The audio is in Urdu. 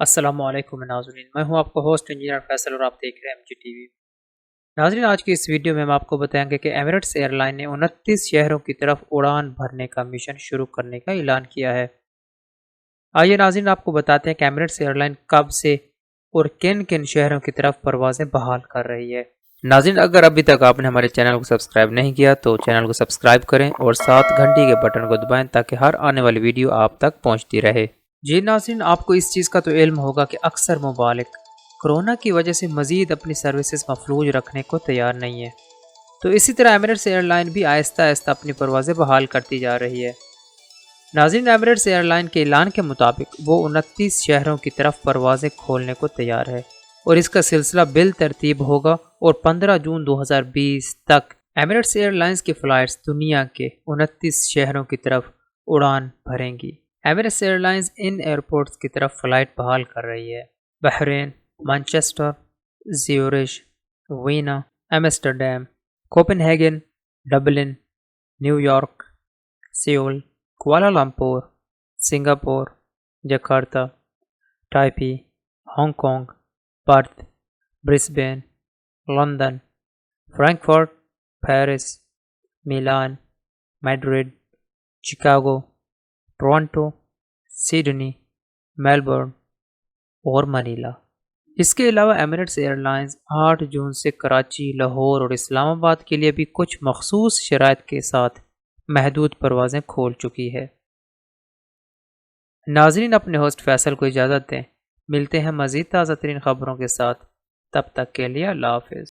السلام علیکم ناظرین، میں ہوں آپ کا ہوسٹ انجینئر فیصل اور آپ دیکھ رہے ہیں MG TV۔ ناظرین، آج کی اس ویڈیو میں ہم آپ کو بتائیں گے کہ ایمریٹس ایئر لائن نے 29 شہروں کی طرف اڑان بھرنے کا مشن شروع کرنے کا اعلان کیا ہے۔ آئیے ناظرین آپ کو بتاتے ہیں کہ ایمریٹس ایئر لائن کب سے اور کن کن شہروں کی طرف پروازیں بحال کر رہی ہے۔ ناظرین، اگر ابھی تک آپ نے ہمارے چینل کو سبسکرائب نہیں کیا تو چینل کو سبسکرائب کریں اور ساتھ گھنٹی کے بٹن کو دبائیں تاکہ ہر آنے والی ویڈیو آپ تک پہنچتی رہے۔ جی ناظرین، آپ کو اس چیز کا تو علم ہوگا کہ اکثر ممالک کرونا کی وجہ سے مزید اپنی سروسز مفلوج رکھنے کو تیار نہیں ہے، تو اسی طرح ایمریٹس ایئر لائن بھی آہستہ آہستہ اپنی پروازیں بحال کرتی جا رہی ہے۔ ناظرین، ایمریٹس ایئر لائن کے اعلان کے مطابق وہ 29 شہروں کی طرف پروازیں کھولنے کو تیار ہے اور اس کا سلسلہ بالترتیب ہوگا اور 15 جون 2020 تک ایمریٹس ایئر لائنز کی فلائٹس دنیا کے 29 شہروں کی طرف اڑان بھریں گی۔ ایمریٹس ایئر لائنز ان ایئرپورٹس کی طرف فلائٹ بحال کر رہی ہے: Bahrain, Manchester, Zurich, Vienna, Amsterdam, Copenhagen, Dublin, New York, Seoul, Kuala Lumpur, Singapore, Jakarta, Taipei, Hong Kong, Perth, Brisbane, London, Frankfurt, Paris, Milan, Madrid, Chicago, Toronto, Sydney, Melbourne اور منیلا۔ اس کے علاوہ ایمریٹس ایئر لائنز 8 جون سے کراچی، لاہور اور اسلام آباد کے لیے بھی کچھ مخصوص شرائط کے ساتھ محدود پروازیں کھول چکی ہے۔ ناظرین، اپنے ہوسٹ فیصل کو اجازت دیں، ملتے ہیں مزید تازہ ترین خبروں کے ساتھ، تب تک کے لیے اللہ حافظ۔